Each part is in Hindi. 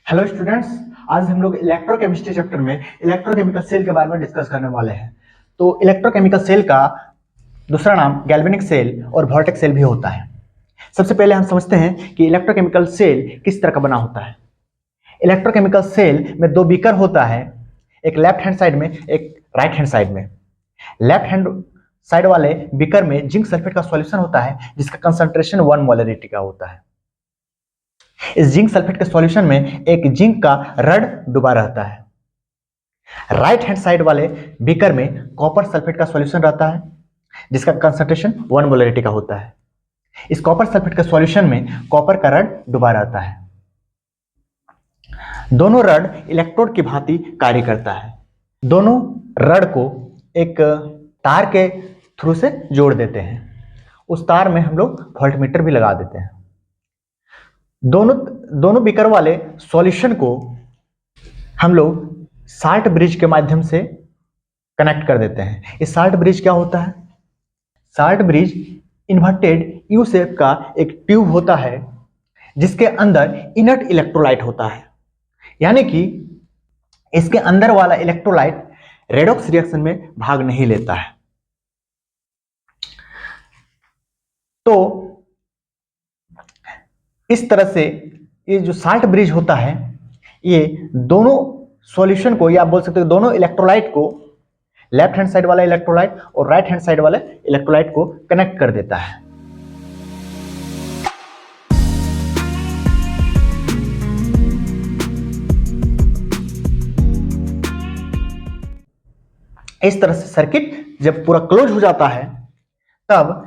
हेलो स्टूडेंट्स, आज हम लोग इलेक्ट्रोकेमिस्ट्री चैप्टर में इलेक्ट्रोकेमिकल सेल के बारे में डिस्कस करने वाले हैं। तो इलेक्ट्रोकेमिकल सेल का दूसरा नाम गैल्वेनिक सेल और वोल्टेक सेल भी होता है। सबसे पहले हम समझते हैं कि इलेक्ट्रोकेमिकल सेल किस तरह का बना होता है। इलेक्ट्रोकेमिकल सेल में दो बीकर होता है, एक लेफ्ट हैंड साइड में, एक राइट हैंड साइड में। लेफ्ट हैंड साइड वाले बीकर में जिंक सल्फेट का सॉल्यूशन होता है जिसका कंसंट्रेशन 1 मोलरिटी का होता है। इस जिंक सल्फेट के सॉल्यूशन में एक जिंक का रड डूबा रहता है। राइट हैंड साइड वाले बीकर में कॉपर सल्फेट का सॉल्यूशन रहता है जिसका कंसंट्रेशन 1 मोलरिटी का होता है। इस कॉपर सल्फेट के सॉल्यूशन में कॉपर का रड डूबा रहता है। दोनों रड इलेक्ट्रोड की भांति कार्य करता है। दोनों रड को एक तार के थ्रू से जोड़ देते हैं। उस तार में हम लोग वोल्टमीटर भी लगा देते हैं। दोनों बीकर वाले सॉल्यूशन को हम लोग साल्ट ब्रिज के माध्यम से कनेक्ट कर देते हैं। इस साल्ट ब्रिज क्या होता है? Salt bridge inverted U shape का एक ट्यूब होता है जिसके अंदर इनर्ट इलेक्ट्रोलाइट होता है, यानी कि इसके अंदर वाला इलेक्ट्रोलाइट रेडॉक्स रिएक्शन में भाग नहीं लेता है। तो इस तरह से ये जो साल्ट ब्रिज होता है, ये दोनों सॉल्यूशन को, या आप बोल सकते हो दोनों इलेक्ट्रोलाइट को, लेफ्ट हैंड साइड वाला इलेक्ट्रोलाइट और राइट हैंड साइड वाले इलेक्ट्रोलाइट को कनेक्ट कर देता है। इस तरह से सर्किट जब पूरा क्लोज हो जाता है तब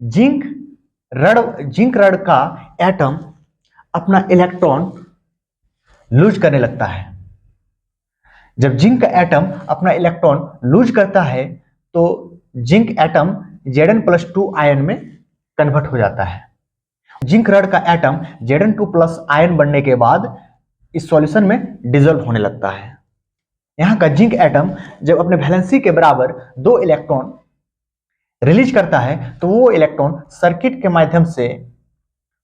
जिंक रड का एटम अपना इलेक्ट्रॉन लूज करने लगता है। जब जिंक का एटम अपना इलेक्ट्रॉन लूज करता है तो जिंक एटम Zn+2 आयन में कन्वर्ट हो जाता है। जिंक रड का एटम Zn2+ आयन बनने के बाद इस सॉल्यूशन में डिसॉल्व होने लगता है। यहां का जिंक एटम जब अपने वैलेंसी के बराबर 2 इलेक्ट्रॉन रिलीज करता है तो वो इलेक्ट्रॉन सर्किट के माध्यम से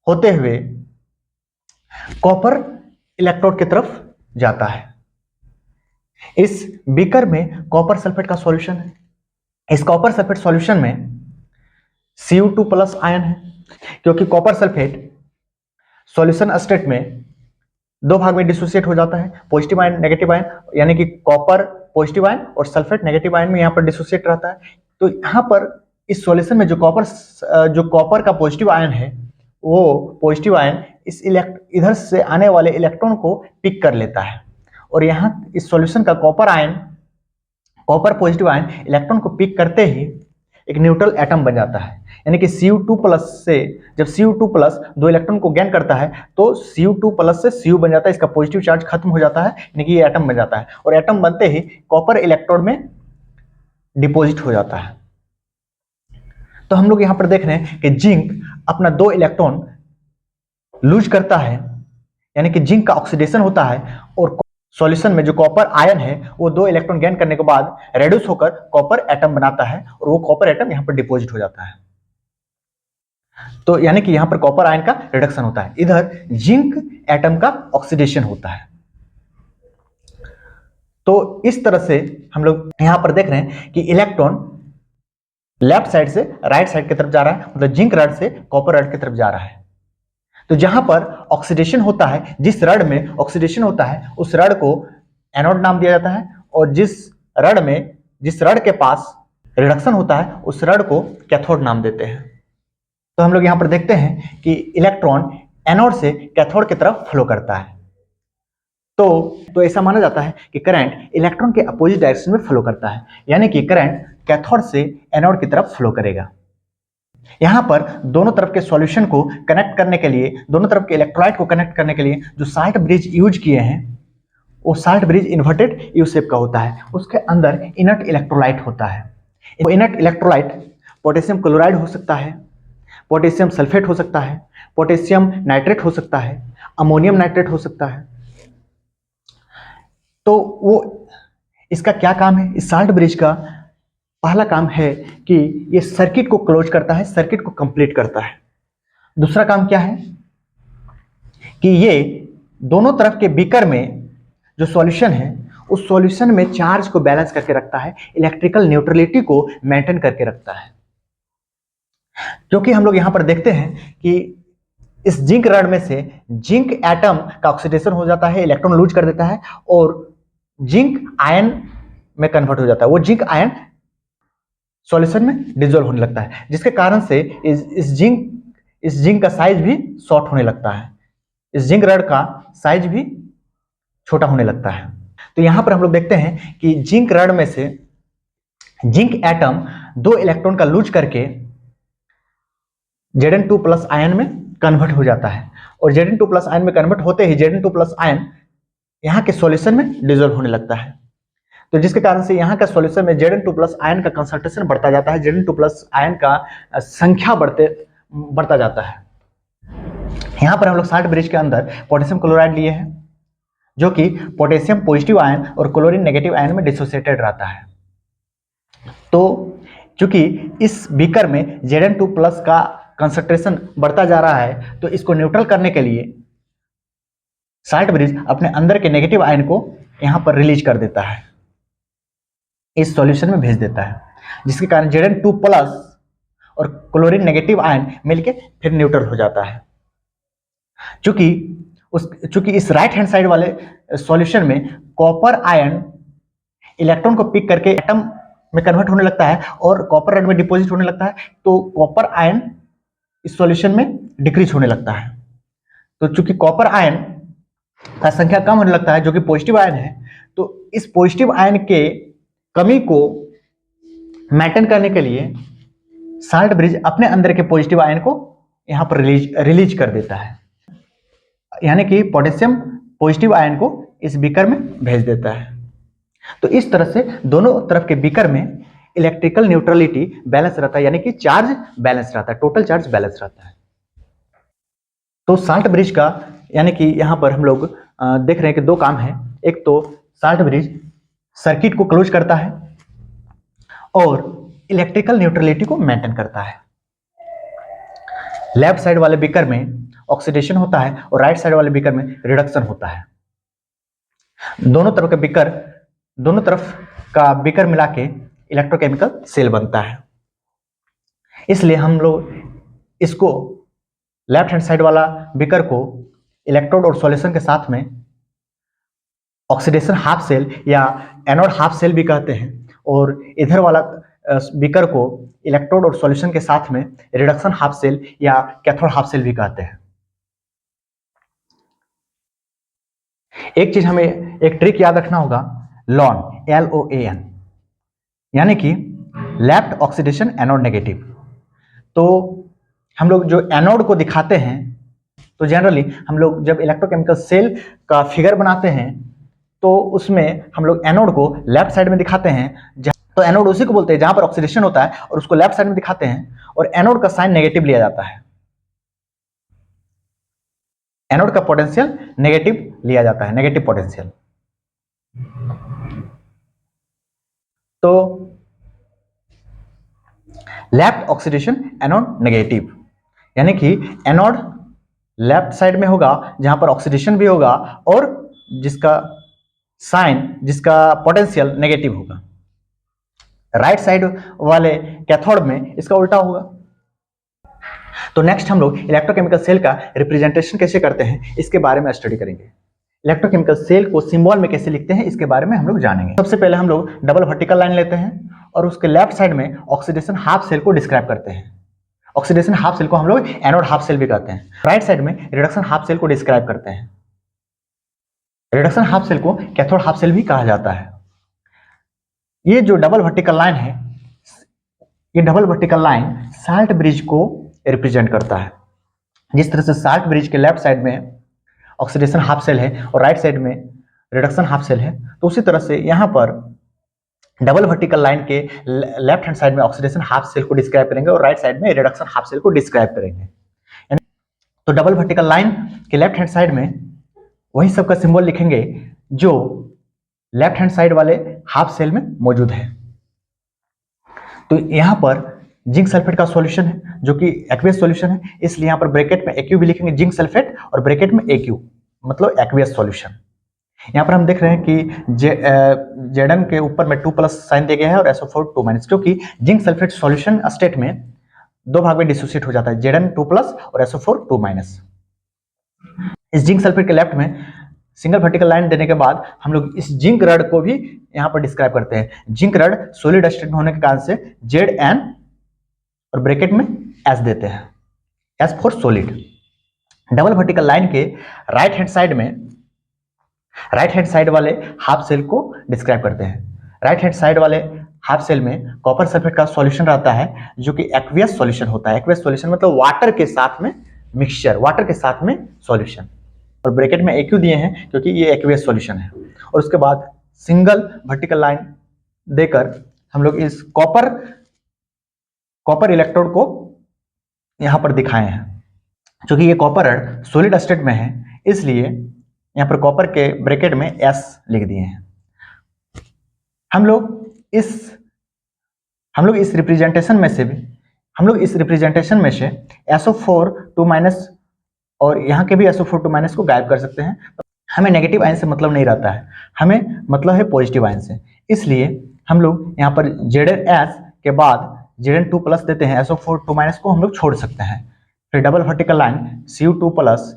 होते हुए कॉपर इलेक्ट्रोड की तरफ जाता है। इस बीकर में कॉपर सल्फेट का सॉल्यूशन है। इस कॉपर सल्फेट सॉल्यूशन में Cu2+ आयन है, क्योंकि कॉपर सल्फेट सॉल्यूशन स्टेट में दो भाग में डिसोसिएट हो जाता है, पॉजिटिव आयन नेगेटिव आयन, यानी कि कॉपर पॉजिटिव आयन और सल्फेट नेगेटिव आयन में यहां पर डिसोसिएट रहता है। तो यहां पर इस सॉल्यूशन में जो कॉपर का पॉजिटिव आयन है, वो पॉजिटिव आयन इधर से आने वाले इलेक्ट्रॉन को पिक कर लेता है और यहाँ इस सॉल्यूशन का कॉपर पॉजिटिव आयन इलेक्ट्रॉन को पिक करते ही एक न्यूट्रल एटम बन जाता है। यानी कि Cu2+ से जब Cu2+ दो इलेक्ट्रॉन को गेन करता है तो Cu2+ से Cu बन जाता है, इसका पॉजिटिव चार्ज खत्म हो जाता है, यानी कि ये एटम बन जाता है और एटम बनते ही कॉपर इलेक्ट्रोड में डिपॉजिट हो जाता है। तो हम लोग यहां पर देख रहे हैं कि जिंक अपना 2 इलेक्ट्रॉन लूज करता है, यानी कि जिंक का ऑक्सीडेशन होता है और सॉल्यूशन में जो कॉपर आयन है वो 2 इलेक्ट्रॉन गेन करने के बाद रेड्यूस होकर कॉपर एटम बनाता है और वो कॉपर एटम यहां पर डिपॉजिट हो जाता है। तो यानी कि यहां पर कॉपर आयन का रिडक्शन होता है, इधर जिंक एटम का ऑक्सीडेशन होता है। तो इस तरह से हम लोग यहां पर देख रहे हैं कि इलेक्ट्रॉन लेफ्ट साइड से राइट साइड की तरफ जा रहा है, मतलब जिंक रड से कॉपर रड की तरफ जा रहा है। तो जहां पर ऑक्सीडेशन होता है, जिस रड में ऑक्सीडेशन होता है उस रड को एनोड नाम दिया जाता है और जिस रड के पास रिडक्शन होता है उस रड को कैथोड नाम देते हैं। तो हम लोग यहां पर देखते हैं कि इलेक्ट्रॉन एनोड से कैथोड की तरफ फ्लो करता है। तो ऐसा माना जाता है कि करंट इलेक्ट्रॉन के अपोजिट डायरेक्शन में फ्लो करता है, यानी कि करंट कैथोड से एनोड की तरफ फ्लो करेगा। यहां पर दोनों तरफ के सॉल्यूशन को कनेक्ट करने के लिए, दोनों तरफ के इलेक्ट्रोलाइट को कनेक्ट करने के लिए जो साल्ट ब्रिज यूज किए हैं वो salt bridge inverted U shape का होता है। उसके अंदर इनर्ट इलेक्ट्रोलाइट होता है। वो इनर्ट इलेक्ट्रोलाइट पोटेशियम क्लोराइड हो सकता है, पोटेशियम सल्फेट हो सकता है, पोटेशियम नाइट्रेट हो सकता है, अमोनियम नाइट्रेट हो सकता है। तो वो इसका क्या काम है? इस साल्ट ब्रिज का पहला काम है कि ये सर्किट को क्लोज करता है, सर्किट को कंप्लीट करता है। दूसरा काम क्या है कि ये दोनों तरफ के बीकर में जो सॉल्यूशन है उस सॉल्यूशन में चार्ज को बैलेंस करके रखता है, इलेक्ट्रिकल न्यूट्रलिटी को मेंटेन करके रखता है। क्योंकि हम लोग यहां पर देखते हैं कि इस जिंक रॉड में से जिंक एटम का ऑक्सीडेशन हो जाता है, इलेक्ट्रॉन लूज कर देता है और जिंक आयन में कन्वर्ट हो जाता है। वो जिंक आयन सॉल्यूशन में डिसॉल्व होने लगता है, जिसके कारण से इस जिंक का साइज भी शॉर्ट होने लगता है, इस जिंक रॉड का साइज भी छोटा होने लगता है। तो यहां पर हम लोग देखते हैं कि जिंक रॉड में से जिंक एटम 2 इलेक्ट्रॉन का लूज करके Zn2+ आयन में कन्वर्ट हो जाता है और Zn2+ आयन में कन्वर्ट होते ही Zn2+ आयन यहां के सॉल्यूशन में डिसॉल्व होने लगता है। तो जिसके कारण से यहाँ का सॉल्यूशन में Zn2+ आयन का कंसंट्रेशन बढ़ता जाता है, Zn2+ आयन का संख्या बढ़ता जाता है। यहाँ पर हम लोग साल्ट ब्रिज के अंदर पोटेशियम क्लोराइड लिए हैं, जो कि पोटेशियम पॉजिटिव आयन और क्लोरीन नेगेटिव आयन में डिसोसिएटेड रहता है। तो चूंकि इस बीकर में Zn2+ का कंसंट्रेशन बढ़ता जा रहा है, तो इसको न्यूट्रल करने के लिए साल्ट ब्रिज अपने अंदर के नेगेटिव आयन को यहाँ पर रिलीज कर देता है, इस सॉल्यूशन में भेज देता है, जिसके कारण Zn2+ और क्लोरीन नेगेटिव आयन मिलके फिर न्यूट्रल हो जाता है। चूंकि इस राइट हैंड साइड वाले सॉल्यूशन में कॉपर आयन इलेक्ट्रॉन को पिक करके एटम में कन्वर्ट होने लगता है और कॉपर रॉड में डिपॉजिट होने लगता है, तो कॉपर आयन इस सॉल्यूशन में डिक्रीज होने लगता है। तो चूंकि कॉपर आयन का संख्या कम होने लगता है, जो कि पॉजिटिव आयन है, तो इस पॉजिटिव आयन के कमी को मेंटेन करने के लिए साल्ट ब्रिज अपने अंदर के पॉजिटिव आयन को यहां पर रिलीज कर देता है, यानी कि पोटेशियम पॉजिटिव आयन को इस बीकर में भेज देता है। तो इस तरह से दोनों तरफ के बीकर में इलेक्ट्रिकल न्यूट्रलिटी बैलेंस रहता है, यानी कि चार्ज बैलेंस रहता है, टोटल चार्ज बैलेंस रहता है। तो साल्ट ब्रिज का यानी कि यहां पर हम लोग देख रहे हैं कि 2 काम है। एक तो साल्ट ब्रिज सर्किट को क्लोज करता है और इलेक्ट्रिकल न्यूट्रलिटी को मेंटेन करता है। लेफ्ट साइड वाले बीकर में ऑक्सीडेशन होता है और राइट साइड वाले बीकर में रिडक्शन होता है। दोनों तरफ का बीकर मिला के इलेक्ट्रोकेमिकल सेल बनता है। इसलिए हम लोग इसको लेफ्ट हैंड साइड वाला बीकर को इलेक्ट्रोड और सॉल्यूशन के साथ में ऑक्सीडेशन हाफ सेल या एनोड हाफ सेल भी कहते हैं, और इधर वाला बीकर को इलेक्ट्रोड और सॉल्यूशन के साथ में रिडक्शन हाफ सेल या कैथोड हाफ सेल भी कहते हैं। एक चीज हमें एक ट्रिक याद रखना होगा, LON LOAN, यानी कि लेफ्ट ऑक्सीडेशन एनोड नेगेटिव। तो हम लोग जो एनोड को दिखाते हैं, तो जनरली हम लोग जब इलेक्ट्रोकेमिकल सेल का फिगर बनाते हैं तो उसमें हम लोग एनोड को लेफ्ट साइड में दिखाते हैं। तो एनोड उसी को बोलते हैं जहां पर ऑक्सीडेशन होता है, और उसको लेफ्ट साइड में दिखाते हैं, और एनोड का साइन नेगेटिव लिया जाता है, एनोड का पोटेंशियल नेगेटिव लिया जाता है, नेगेटिव पोटेंशियल। तो लेफ्ट ऑक्सीडेशन एनोड नेगेटिव, यानी कि एनोड लेफ्ट साइड में होगा जहां पर ऑक्सीडेशन भी होगा और जिसका पोटेंशियल नेगेटिव होगा। राइट साइड वाले कैथोड में इसका उल्टा होगा। तो नेक्स्ट हम लोग इलेक्ट्रोकेमिकल सेल का रिप्रेजेंटेशन कैसे करते हैं इसके बारे में स्टडी करेंगे। इलेक्ट्रोकेमिकल सेल को सिंबल में कैसे लिखते हैं इसके बारे में हम लोग जानेंगे। सबसे पहले हम लोग डबल वर्टिकल लाइन लेते हैं और उसके लेफ्ट साइड में ऑक्सीडेशन हाफ सेल को डिस्क्राइब करते हैं। ऑक्सीडेशन हाफ सेल को हम लोग एनोड हाफ सेल भी कहते हैं। राइट साइड में रिडक्शन हाफ सेल को डिस्क्राइब करते हैं। रिडक्शन हाफ सेल को कैथोड हाफ सेल भी कहा जाता है। ये जो डबल वर्टिकल लाइन है, ये double vertical line salt bridge को रिप्रेजेंट करता है। जिस तरह से साल्ट ब्रिज के लेफ्ट साइड में ऑक्सीडेशन हाफ सेल है और राइट साइड में रिडक्शन हाफ सेल है, तो उसी तरह से यहाँ पर डबल वर्टिकल लाइन के लेफ्ट हैंड साइड में ऑक्सीडेशन हाफ सेल को डिस्क्राइब करेंगे और राइट साइड में रिडक्शन हाफ सेल को डिस्क्राइब करेंगे। तो डबल वर्टिकल लाइन के लेफ्ट हैंड साइड में वही सब का सिंबल लिखेंगे जो लेफ्ट हैंड साइड वाले हाफ सेल में मौजूद है। तो यहां पर जिंक सल्फेट का सॉल्यूशन है जो कि एक्वियस सॉल्यूशन है, इसलिए यहां पर ब्रैकेट में Aq भी लिखेंगे, जिंक सल्फेट और ब्रैकेट में Aq। मतलब एक्वियस सॉल्यूशन। यहाँ पर हम देख रहे हैं कि जेडन के ऊपर में 2 प्लस साइन दिया गया है और SO4 2 माइनस, क्योंकि जिंक सल्फेट सॉल्यूशन स्टेट में 2 भाग में डिसोसिएट हो जाता है, जेडन 2 प्लस और SO4 2 माइनस। इस जिंक सल्फेट के लेफ्ट में सिंगल वर्टिकल लाइन देने के बाद हम लोग इस जिंक रड को भी यहाँ पर डिस्क्राइब करते हैं। जिंक रड सॉलिड स्टेट में होने के कारण से Zn और ब्रैकेट में S देते हैं, S for solid. Double vertical line के राइट हैंड साइड वाले हाफ सेल को डिस्क्राइब करते हैं। राइट हैंड साइड वाले हाफ सेल में कॉपर सल्फेट का सॉल्यूशन रहता है, जो कि एक्वियस सॉल्यूशन होता है। एक्वियस सॉल्यूशन मतलब वाटर के साथ में मिक्सचर, वाटर के साथ में सॉल्यूशन, और ब्रैकेट में AQ दिए हैं क्योंकि ये एक्वियस सॉल्यूशन है। और उसके बाद सिंगल वर्टिकल लाइन देकर हम लोग इस कॉपर इलेक्ट्रोड को यहां पर दिखाए हैं। क्योंकि ये कॉपर रड सॉलिड स्टेट में है, इसलिए यहां पर कॉपर के ब्रैकेट में S लिख दिए हैं। हम लोग इस रिप्रेजेंटेशन में से SO4 2 माइनस और यहाँ के भी SO4 2 माइनस को गायब कर सकते हैं। हमें नेगेटिव आयन से मतलब नहीं रहता है, हमें मतलब है पॉजिटिव आयन से, इसलिए हम लोग यहाँ पर ZnS के बाद Zn2 प्लस देते हैं, SO4 2 माइनस को हम लोग छोड़ सकते हैं। फिर double vertical line Cu2 plus,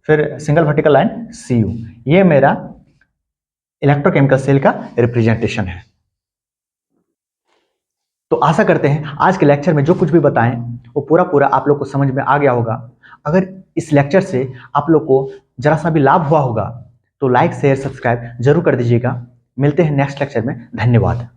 फिर सिंगल वर्टिकल लाइन Cu। ये मेरा इलेक्ट्रोकेमिकल सेल का रिप्रेजेंटेशन है। तो आशा करते हैं आज के लेक्चर में जो कुछ भी बताएं वो पूरा आप लोग को समझ में आ गया होगा। अगर इस लेक्चर से आप लोग को जरा सा भी लाभ हुआ होगा तो लाइक शेयर सब्सक्राइब जरूर कर दीजिएगा। मिलते हैं नेक्स्ट लेक्चर में। धन्यवाद।